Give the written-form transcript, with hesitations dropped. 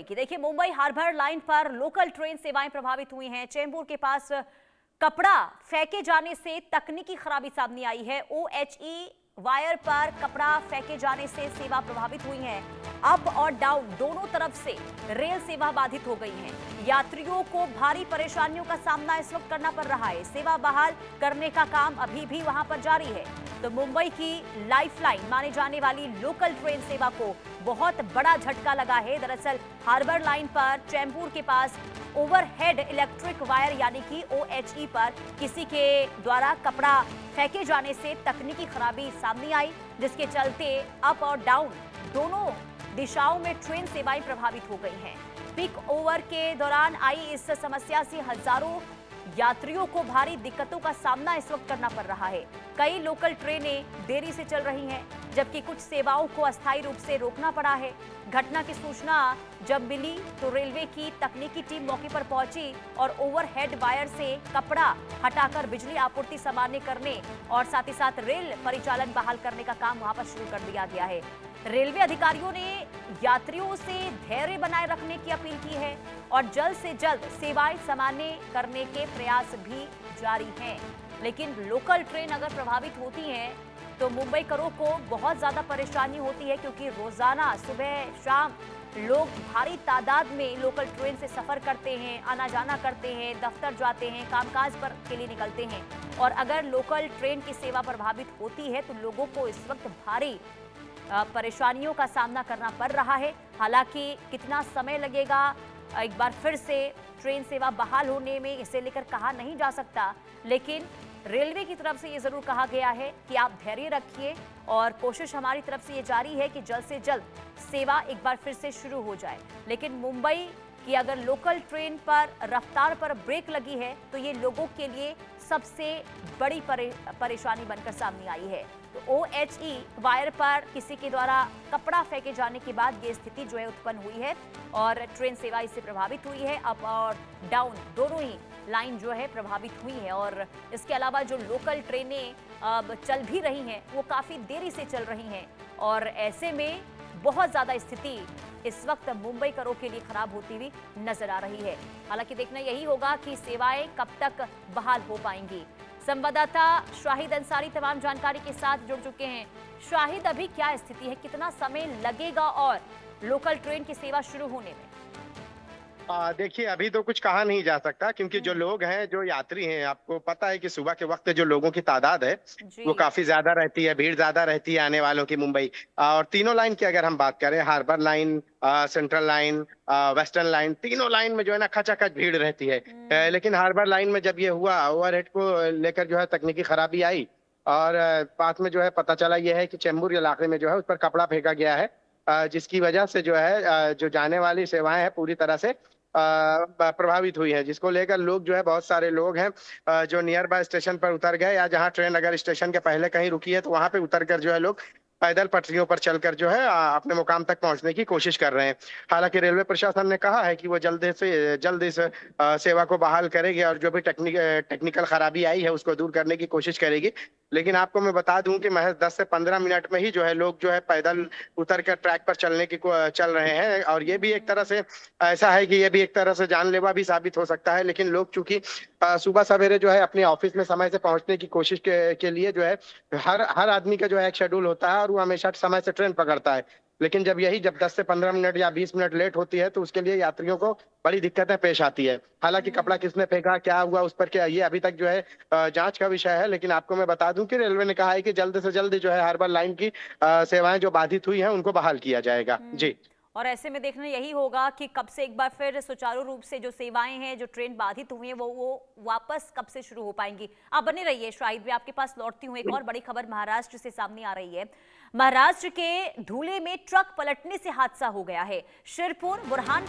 की। देखिए, Mumbai harbour line पर लोकल ट्रेन सेवाएं प्रभावित हुई हैं। चेंबूर के पास कपड़ा फेंके जाने से तकनीकी खराबी सामने आई है। ओएचई वायर पर कपड़ा फेंके जाने से सेवा प्रभावित हुई है। अप और डाउन दोनों तरफ से रेल सेवा बाधित हो गई है। यात्रियों को भारी परेशानियों का सामना इस वक्त करना पड़ रहा है। सेवा बहाल करने का काम अभी भी वहां पर जारी है। तो मुंबई की लाइफलाइन माने जाने वाली लोकल ट्रेन सेवा को बहुत बड़ा झटका लगा है। दरअसल हार्बर लाइन पर चेंबूर के पास ओवरहेड इलेक्ट्रिक वायर यानी कि ओएचई पर किसी के द्वारा कपड़ा फेंके जाने से तकनीकी खराबी सामने आई, जिसके चलते अप और डाउन दोनों दिशाओं में ट्रेन सेवाएं प्रभावित हो गई हैं। पीक ओवर के दौरान आई इस समस्या से हजारों यात्रियों को भारी दिक्कतों का सामना इस वक्त करना पड़ रहा है। कई लोकल ट्रेनें देरी से चल रही हैं, जबकि कुछ सेवाओं को अस्थायी रूप से रोकना पड़ा है। घटना की सूचना जब मिली तो रेलवे की तकनीकी टीम मौके पर पहुंची और ओवरहेड वायर से कपड़ा हटाकर बिजली आपूर्ति सामान्य करने और साथ ही साथ रेल परिचालन बहाल करने का काम वहां पर शुरू कर दिया गया है। रेलवे अधिकारियों ने यात्रियों से धैर्य बनाए रखने की अपील की है और जल्द से जल्द सेवाएं सामान्य करने के प्रयास भी जारी हैं। लेकिन लोकल ट्रेन अगर प्रभावित होती हैं तो मुंबईकरों को बहुत ज्यादा परेशानी होती है, क्योंकि रोजाना सुबह शाम लोग भारी तादाद में लोकल ट्रेन से सफर करते हैं, आना जाना करते हैं, दफ्तर जाते हैं, कामकाज पर के लिए निकलते हैं। और अगर लोकल ट्रेन की सेवा प्रभावित होती है तो लोगों को इस वक्त भारी परेशानियों का सामना करना पड़ रहा है। हालांकि कितना समय लगेगा एक बार फिर से ट्रेन सेवा बहाल होने में, इसे लेकर कहा नहीं जा सकता, लेकिन रेलवे की तरफ से ये जरूर कहा गया है कि आप धैर्य रखिए और कोशिश हमारी तरफ से ये जारी है कि जल्द से जल्द सेवा एक बार फिर से शुरू हो जाए। लेकिन मुंबई की अगर लोकल ट्रेन पर रफ्तार पर ब्रेक लगी है तो ये लोगों के लिए सबसे बड़ी परेशानी बनकर सामने आई है। तो ओएचई वायर पर किसी के द्वारा कपड़ा फेंके जाने के बाद ये स्थिति जो है उत्पन्न हुई है और ट्रेन सेवा इससे प्रभावित हुई है। अप और डाउन दोनों ही लाइन जो है प्रभावित हुई है और इसके अलावा जो लोकल ट्रेनें अब चल भी रही हैं वो काफ़ी देरी से चल रही हैं और ऐसे में बहुत ज़्यादा स्थिति इस वक्त मुंबईकरों के लिए खराब होती हुई नजर आ रही है। हालांकि देखना यही होगा कि सेवाएं कब तक बहाल हो पाएंगी। संवाददाता शाहिद अंसारी तमाम जानकारी के साथ जुड़ चुके हैं। शाहिद, अभी क्या स्थिति है, कितना समय लगेगा और लोकल ट्रेन की सेवा शुरू होने में? देखिए, अभी तो कुछ कहा नहीं जा सकता, क्योंकि जो लोग हैं, जो यात्री हैं, आपको पता है कि सुबह के वक्त जो लोगों की तादाद है वो काफी ज्यादा रहती है, भीड़ ज्यादा रहती है आने वालों की मुंबई। और तीनों लाइन की अगर हम बात करें, harbour line, central line, western line, तीनों लाइन में जो है ना खचाखच भीड़ रहती है। लेकिन हार्बर लाइन में जब ये हुआ, ओवरहेड को लेकर जो है तकनीकी खराबी आई और बाद में जो है पता चला ये है कि चेंबूर इलाके में जो है उस पर कपड़ा फेंका गया है, जिसकी वजह से जो है जो जाने वाली सेवाएं हैं पूरी तरह से प्रभावित हुई है, जिसको लेकर लोग जो है, बहुत सारे लोग हैं जो नियर बाय स्टेशन पर उतर गए, या जहां ट्रेन अगर स्टेशन के पहले कहीं रुकी है तो वहां पे उतर कर जो है लोग पैदल पटरियों पर चलकर जो है अपने मुकाम तक पहुंचने की कोशिश कर रहे हैं। हालांकि रेलवे प्रशासन ने कहा है कि वो जल्द से जल्द इस सेवा को बहाल करेगी और जो भी टेक्निकल खराबी आई है उसको दूर करने की कोशिश करेगी। लेकिन आपको मैं बता दूं कि महज 10 से 15 मिनट में ही जो है लोग जो है पैदल उतर कर ट्रैक पर चल रहे हैं। और ये भी एक तरह से ऐसा है कि ये भी एक तरह से जानलेवा भी साबित हो सकता है। लेकिन लोग चूंकि सुबह सवेरे जो है अपने ऑफिस में समय से पहुंचने की कोशिश के लिए जो है, हर आदमी का जो है एक शेड्यूल होता है और वो हमेशा समय से ट्रेन पकड़ता है। लेकिन जब 10 से 15 मिनट या 20 मिनट लेट होती है तो उसके लिए यात्रियों को बड़ी दिक्कतें पेश आती है। हालांकि कपड़ा किसने फेंका, क्या हुआ, उस पर क्या, ये अभी तक जो है जांच का विषय है। लेकिन आपको मैं बता दूं कि रेलवे ने कहा है कि जल्द से जल्द जो है हार्बर लाइन की सेवाएं जो बाधित हुई हैं उनको बहाल किया जाएगा। जी। और ऐसे में देखना यही होगा कि कब से एक बार फिर सुचारू रूप से जो सेवाएं हैं, जो ट्रेन बाधित हुई हैं, वो वापस कब से शुरू हो पाएंगी। आप बने रहिए शाहिद, मैं आपके पास लौटती हूँ। एक और बड़ी खबर महाराष्ट्र से सामने आ रही है। महाराष्ट्र के धुले में ट्रक पलटने से हादसा हो गया है। शिरपुर बुरहान